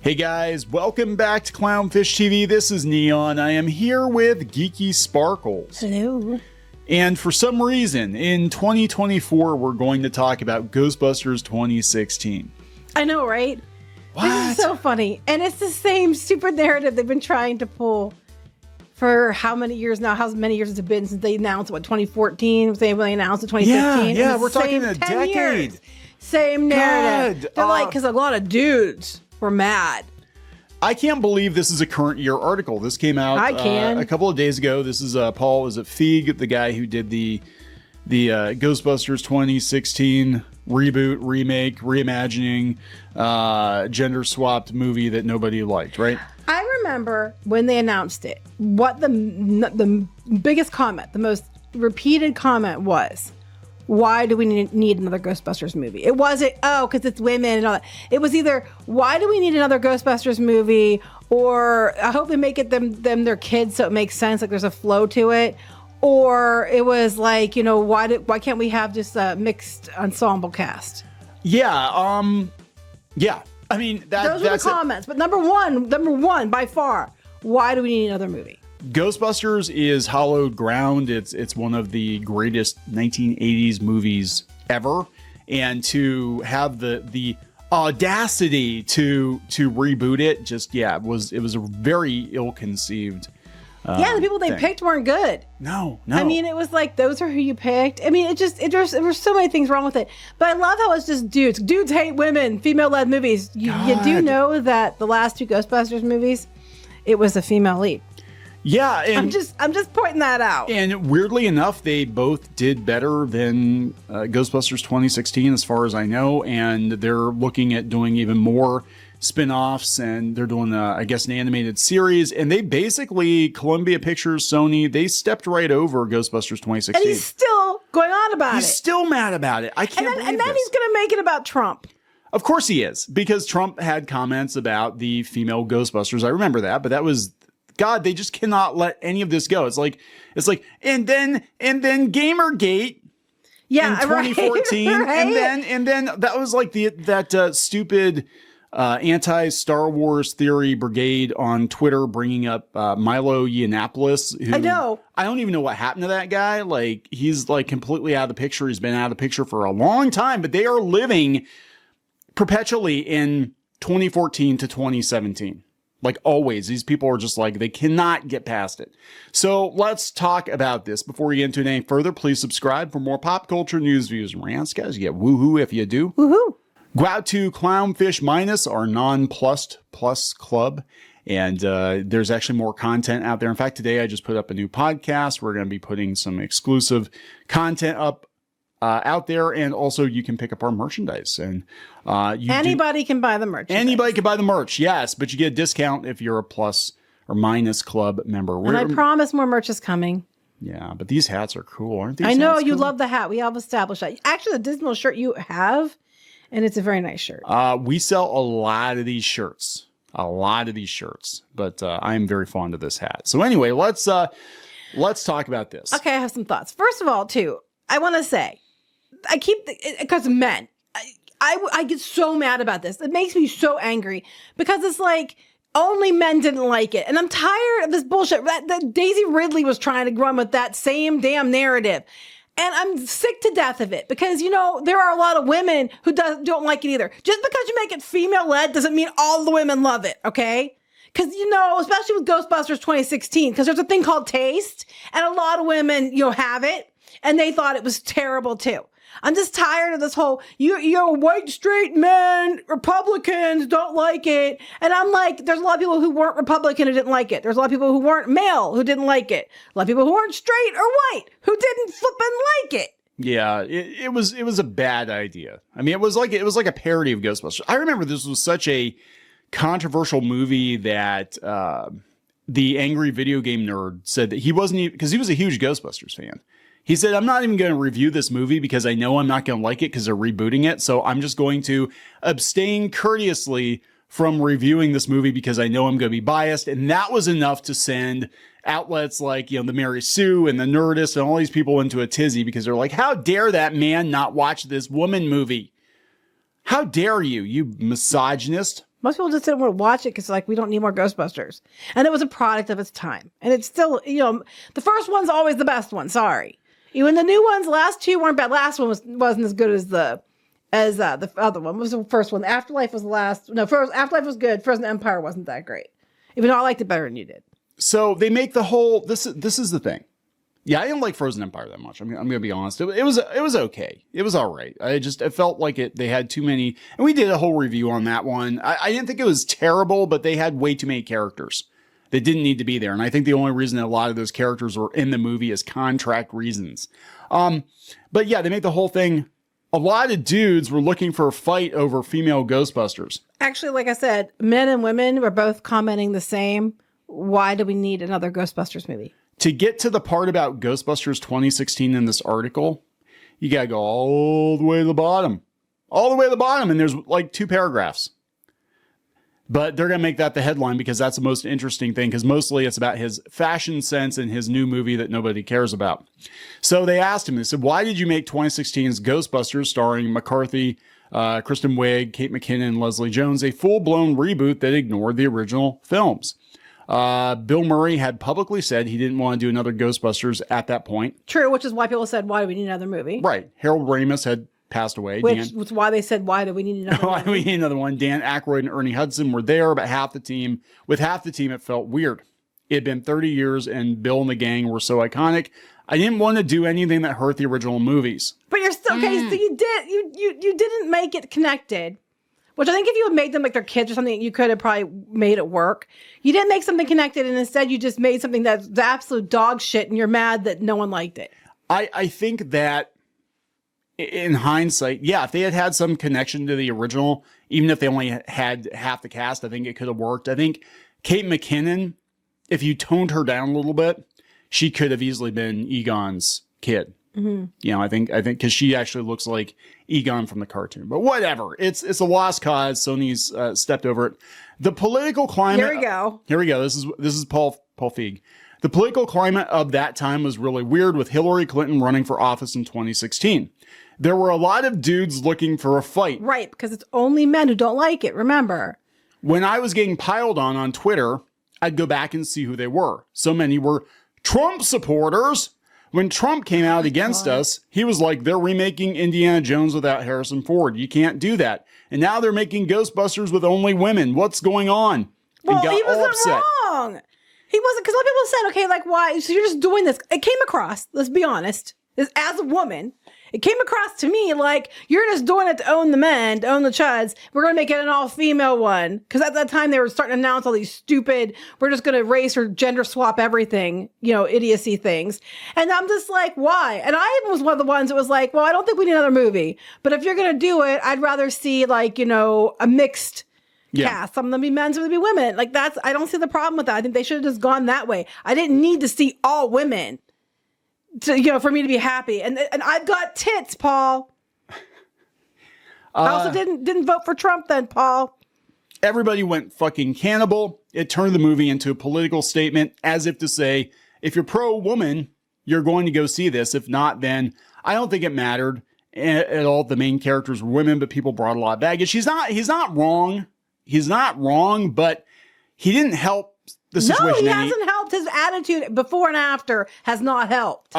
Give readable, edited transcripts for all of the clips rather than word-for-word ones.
Hey guys, welcome back to Clownfish TV. This is Neon. I am here with Geeky Sparkles. Hello. And for some reason, in 2024, we're going to talk about Ghostbusters 2016. I know, right? What? This is so funny. And it's the same stupid narrative they've been trying to pull for how many years now? How many years has it been since they announced, 2014? They announced it 2015? Yeah, we're talking a decade. Years. Same narrative. God, They're like, because a lot of dudes were mad. I can't believe this is a current year article. This came out a couple of days ago. This is Paul, is it Feig, the guy who did the Ghostbusters 2016 reboot, remake, reimagining, gender-swapped movie that nobody liked, right? I remember when they announced it, what the biggest comment, the most repeated comment was, why do we need another Ghostbusters movie? It wasn't, because it's women and all that. It was either, why do we need another Ghostbusters movie? Or I hope they make it them their kids so it makes sense, like there's a flow to it. Or it was like, why can't we have just a mixed ensemble cast? Yeah, yeah. I mean, those were the comments. But number one by far, why do we need another movie? Ghostbusters is hallowed ground. It's one of the greatest 1980s movies ever, and to have the audacity to reboot it, it was a very ill-conceived. The people they picked weren't good. No. I mean, it was like, those are who you picked. I mean, there were so many things wrong with it. But I love how it's just dudes. Dudes hate women, female-led movies. You do know that the last two Ghostbusters movies, it was a female lead. Yeah, and I'm just pointing that out. And weirdly enough, they both did better than Ghostbusters 2016, as far as I know. And they're looking at doing even more spin-offs, and they're doing, an animated series. And they basically, Columbia Pictures, Sony, they stepped right over Ghostbusters 2016. And he's still going on about it. He's still mad about it. I can't believe this. And then he's going to make it about Trump. Of course he is, because Trump had comments about the female Ghostbusters. I remember that, but that was... God, they just cannot let any of this go. It's like, and then Gamergate, in 2014, right? and then that was like that stupid anti-Star Wars theory brigade on Twitter bringing up Milo Yiannopoulos. Who, I know. I don't even know what happened to that guy. Like, he's like completely out of the picture. He's been out of the picture for a long time, but they are living perpetually in 2014 to 2017. Like always, these people are just like, they cannot get past it. So let's talk about this. Before we get into it any further, please subscribe for more pop culture news, views, and rants. Guys, you get woohoo if you do. Woohoo. Go out to Clownfish Minus, our non-plus club. And there's actually more content out there. In fact, today I just put up a new podcast. We're going to be putting some exclusive content up out there, and also you can pick up our merchandise, and anybody can buy the merch. Anybody can buy the merch, yes, but you get a discount if you're a plus or minus club member. And I promise more merch is coming. Yeah, but these hats are cool, aren't these? I know hats you cool? Love the hat. We have established that. Actually, the dismal shirt you have, and it's a very nice shirt. We sell a lot of these shirts, but I am very fond of this hat. So anyway, let's talk about this. Okay, I have some thoughts. First of all, too, I want to say, because men, I get so mad about this. It makes me so angry because it's like only men didn't like it. And I'm tired of this bullshit that Daisy Ridley was trying to run with that same damn narrative. And I'm sick to death of it because, there are a lot of women who don't like it either. Just because you make it female-led doesn't mean all the women love it, okay? Because, especially with Ghostbusters 2016, because there's a thing called taste, and a lot of women, have it, and they thought it was terrible too. I'm just tired of this whole, white, straight men, Republicans don't like it. And I'm like, there's a lot of people who weren't Republican who didn't like it. There's a lot of people who weren't male who didn't like it. A lot of people who weren't straight or white who didn't flippin' like it. Yeah, it was a bad idea. I mean, it was like a parody of Ghostbusters. I remember this was such a controversial movie that the angry video game nerd said that he wasn't even, because he was a huge Ghostbusters fan. He said, I'm not even going to review this movie because I know I'm not going to like it because they're rebooting it. So I'm just going to abstain courteously from reviewing this movie because I know I'm going to be biased. And that was enough to send outlets like, the Mary Sue and the Nerdist and all these people into a tizzy because they're like, how dare that man not watch this woman movie? How dare you, you misogynist? Most people just didn't want to watch it because like we don't need more Ghostbusters, and it was a product of its time. And it's still, the first one's always the best one. Sorry, even the new ones, the last two weren't bad. Last one wasn't as good as the other one. What was the first one? Afterlife was the last. No, first Afterlife was good. Frozen Empire wasn't that great, even though I liked it better than you did. So they make the whole. This is the thing. Yeah, I didn't like Frozen Empire that much. I'm going to be honest. It was okay. It was all right. It felt like they had too many, and we did a whole review on that one. I didn't think it was terrible, but they had way too many characters that didn't need to be there. And I think the only reason that a lot of those characters were in the movie is contract reasons. But yeah, they make the whole thing. A lot of dudes were looking for a fight over female Ghostbusters. Actually, like I said, men and women were both commenting the same. Why do we need another Ghostbusters movie? To get to the part about Ghostbusters 2016 in this article, you got to go all the way to the bottom. All the way to the bottom, and there's like 2 paragraphs. But they're going to make that the headline because that's the most interesting thing, because mostly it's about his fashion sense and his new movie that nobody cares about. So they asked him, they said, why did you make 2016's Ghostbusters starring McCarthy, Kristen Wiig, Kate McKinnon, and Leslie Jones a full-blown reboot that ignored the original films? Bill Murray had publicly said he didn't want to do another Ghostbusters at that point. True, which is why people said, why do we need another movie? Right. Harold Ramis had passed away. Which was why they said, why do we need another Why do we need another one? Dan Aykroyd and Ernie Hudson were there, but with half the team, it felt weird. It had been 30 years and Bill and the gang were so iconic. I didn't want to do anything that hurt the original movies. But you're still, okay, so you didn't make it connected. Which I think if you had made them like their kids or something, you could have probably made it work. You didn't make something connected, and instead you just made something that's the absolute dog shit, and you're mad that no one liked it. I think that in hindsight, yeah, if they had some connection to the original, even if they only had half the cast, I think it could have worked. I think Kate McKinnon, if you toned her down a little bit, she could have easily been Egon's kid. Mm-hmm. I think because she actually looks like Egon from the cartoon, but whatever. It's a lost cause. Sony's stepped over it. The political climate. Here we go. This is Paul Feig. The political climate of that time was really weird, with Hillary Clinton running for office in 2016. There were a lot of dudes looking for a fight. Right, because it's only men who don't like it. Remember, when I was getting piled on Twitter, I'd go back and see who they were. So many were Trump supporters. When Trump came out against us, he was like, they're remaking Indiana Jones without Harrison Ford. You can't do that. And now they're making Ghostbusters with only women. What's going on? Well, he wasn't wrong. He wasn't, because a lot of people said, okay, like, why? So you're just doing this. It came across, let's be honest, as a woman, it came across to me like, you're just doing it to own the men, to own the chuds. We're going to make it an all-female one. Because at that time, they were starting to announce all these stupid, we're just going to erase or gender swap everything, idiocy things. And I'm just like, why? And I was one of the ones that was like, well, I don't think we need another movie. But if you're going to do it, I'd rather see, like, a mixed cast. Some of them be men, some of them be women. Like, I don't see the problem with that. I think they should have just gone that way. I didn't need to see all women for me to be happy. And I've got tits, Paul. I also didn't vote for Trump then, Paul. Everybody went fucking cannibal. It turned the movie into a political statement, as if to say, if you're pro-woman, you're going to go see this. If not, then I don't think it mattered at all. The main characters were women, but people brought a lot of baggage. He's not wrong. He's not wrong, but he didn't help the situation. No, he hasn't helped. His attitude before and after has not helped.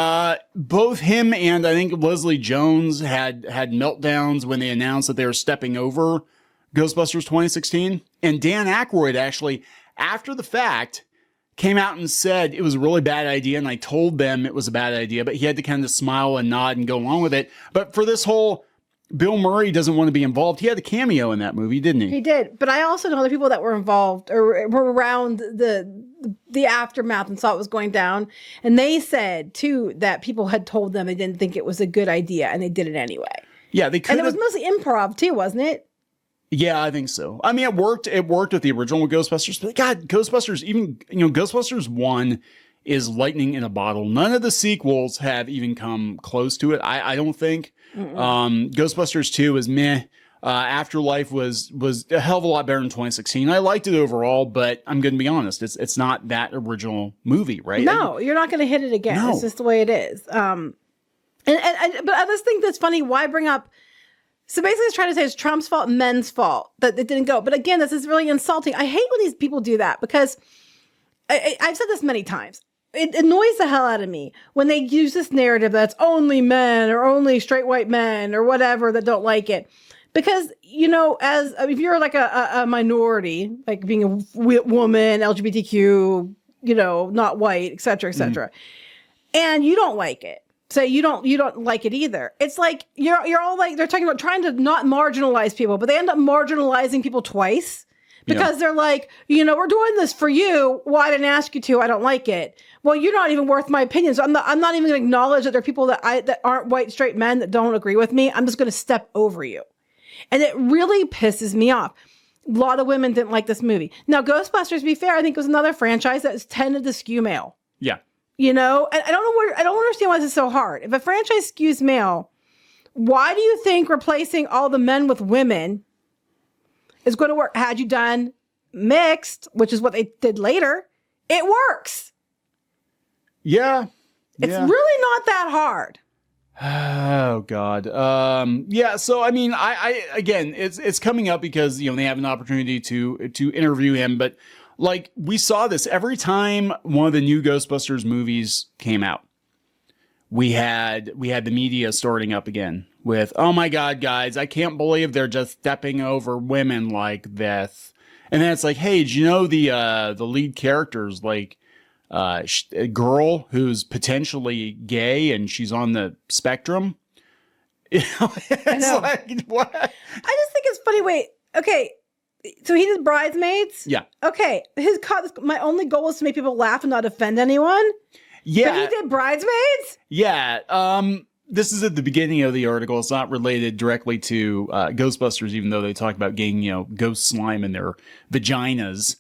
Both him and I think Leslie Jones had meltdowns when they announced that they were stepping over Ghostbusters 2016. And Dan Aykroyd actually, after the fact, came out and said it was a really bad idea, and I told them it was a bad idea, but he had to kind of smile and nod and go along with it. But for this whole Bill Murray doesn't want to be involved, he had a cameo in that movie, didn't he? He did. But I also know the people that were involved or were around the aftermath and saw it was going down. And they said, too, that people had told them they didn't think it was a good idea, and they did it anyway. Yeah, they could. And it was mostly improv, too, wasn't it? Yeah, I think so. I mean, it worked with the original Ghostbusters, but God, Ghostbusters, even, Ghostbusters 1 is lightning in a bottle. None of the sequels have even come close to it, I don't think. Ghostbusters 2 is meh. Afterlife was a hell of a lot better than 2016. I liked it overall, but I'm going to be honest, it's not that original movie, right? No, you're not going to hit it again. No. It's just the way it is. But I just think that's funny. Why bring up So basically, it's trying to say it's Trump's fault, men's fault that it didn't go. But again, this is really insulting. I hate when these people do that because I've said this many times. It annoys the hell out of me when they use this narrative that's only men or only straight white men or whatever that don't like it. Because, you know, as if you're like a minority, like being a woman, LGBTQ, you know, not white, et cetera, and you don't like it. So you don't like it either. It's like you're all like, they're talking about trying to not marginalize people, but they end up marginalizing people twice because they're like, you know, we're doing this for you. Well, I didn't ask you to. I don't like it. Well, you're not even worth my opinion. So I'm not even going to acknowledge that there are people that aren't white straight men that don't agree with me. I'm just going to step over you. And it really pisses me off. A lot of women didn't like this movie. Now, Ghostbusters, to be fair, I think was another franchise that tended to skew male. Yeah. You know, and I don't understand why this is so hard. If a franchise skews male, why do you think replacing all the men with women is going to work? Had you done mixed, which is what they did later, it works. Yeah. It's really not that hard. Oh God. Yeah. So, I mean, I again, it's coming up because, you know, they have an opportunity to interview him, but like we saw this every time one of the new Ghostbusters movies came out, we had the media starting up again with, oh my God, guys, I can't believe they're just stepping over women like this. And then it's like, hey, do you know the lead character's like, a girl who's potentially gay and she's on the spectrum. You know, it's like, what? I just think it's funny. Wait, okay. So he did Bridesmaids? Yeah. Okay. My only goal was to make people laugh and not offend anyone. Yeah. But he did Bridesmaids? Yeah. This is at the beginning of the article. It's not related directly to Ghostbusters, even though they talk about getting, you know, ghost slime in their vaginas.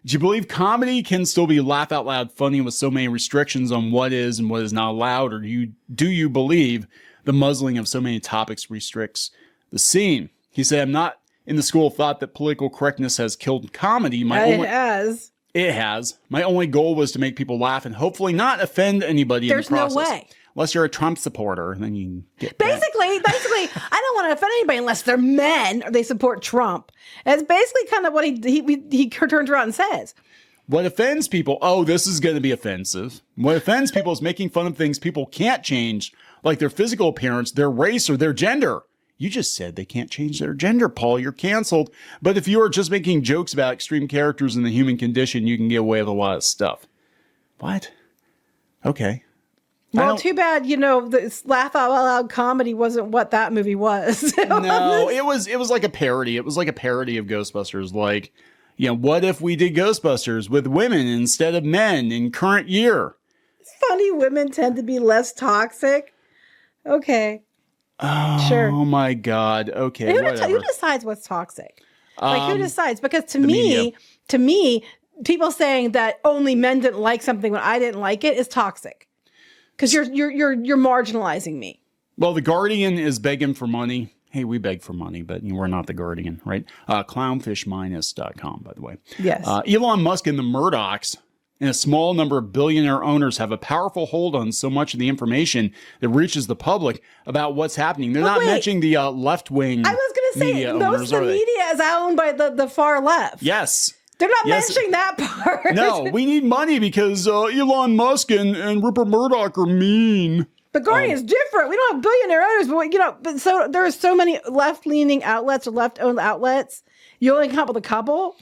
Do you believe comedy can still be laugh out loud funny with so many restrictions on what is and what is not allowed? Or do you believe the muzzling of so many topics restricts the scene? He said, I'm not in the school of thought that political correctness has killed comedy. It has. My only goal was to make people laugh and hopefully not offend anybody in the process. There's no way. Unless you're a Trump supporter, then you get basically, I don't want to offend anybody unless they're men or they support Trump. And it's basically kind of what he turns around and says. What offends people? Oh, this is going to be offensive. What offends people is making fun of things people can't change, like their physical appearance, their race, or their gender. You just said they can't change their gender, Paul. You're canceled. But if you are just making jokes about extreme characters in the human condition, you can get away with a lot of stuff. What? Okay. Well, too bad, you know, this laugh out loud comedy wasn't what that movie was. No, it was like a parody. It was like a parody of Ghostbusters. Like, you know, what if we did Ghostbusters with women instead of men in current year? It's funny, women tend to be less toxic. Okay. Oh, sure. Oh my God. Okay. Who decides what's toxic? Like, who decides? Because to media. me, people saying that only men didn't like something when I didn't like it is toxic. Because you're marginalizing me. Well, the Guardian is begging for money. Hey, we beg for money, but we're not the Guardian, right? Clownfish-com, by the way. Yes. Elon Musk and the Murdochs and a small number of billionaire owners have a powerful hold on so much of the information that reaches the public about what's happening. They're not mentioning the left-wing. I was going to say, most of the media is owned by the far left. Yes. They're not mentioning that part. No, we need money because Elon Musk and Rupert Murdoch are mean. The Guardian is different. We don't have billionaire owners, but so there are so many left-leaning outlets or left-owned outlets. You only come up with a couple.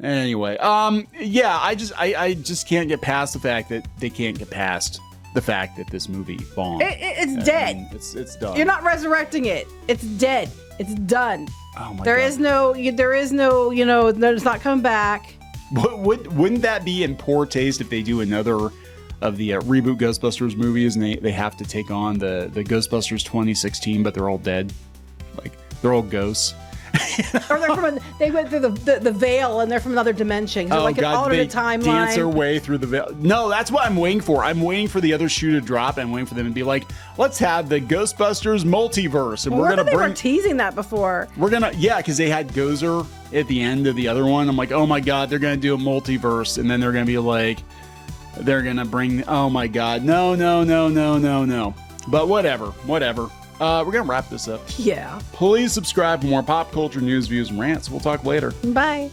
Anyway, yeah, I just can't get past the fact that they can't get past the fact that this movie bombed. It's dead. It's done. You're not resurrecting it. It's dead. It's done. Oh my God. There is no, it's not coming back. Wouldn't that be in poor taste if they do another of the reboot Ghostbusters movies and they have to take on the Ghostbusters 2016, but they're all dead? Like, they're all ghosts. Or they went through the veil and they're from another dimension. They're like an alternate timeline. Dance their way through the veil. No, that's what I'm waiting for. I'm waiting for the other shoe to drop. I'm waiting for them to be like, let's have the Ghostbusters multiverse, and we're gonna bring. They were teasing that before. Because they had Gozer at the end of the other one. I'm like, oh my God, they're gonna do a multiverse, and then they're gonna be like, they're gonna bring. Oh my God, no. But whatever. We're going to wrap this up. Yeah. Please subscribe for more pop culture news, views, and rants. We'll talk later. Bye.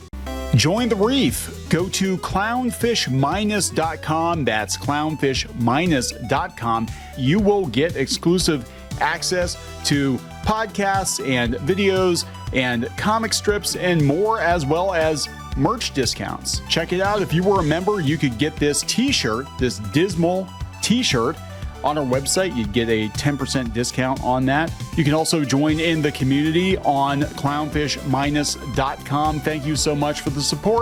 Join the reef. Go to clownfish-.com. That's clownfish-.com. You will get exclusive access to podcasts and videos and comic strips and more, as well as merch discounts. Check it out. If you were a member, you could get this t-shirt, this dismal t-shirt on our website. You'd get a 10% discount on that. You can also join in the community on clownfish-.com. Thank you so much for the support.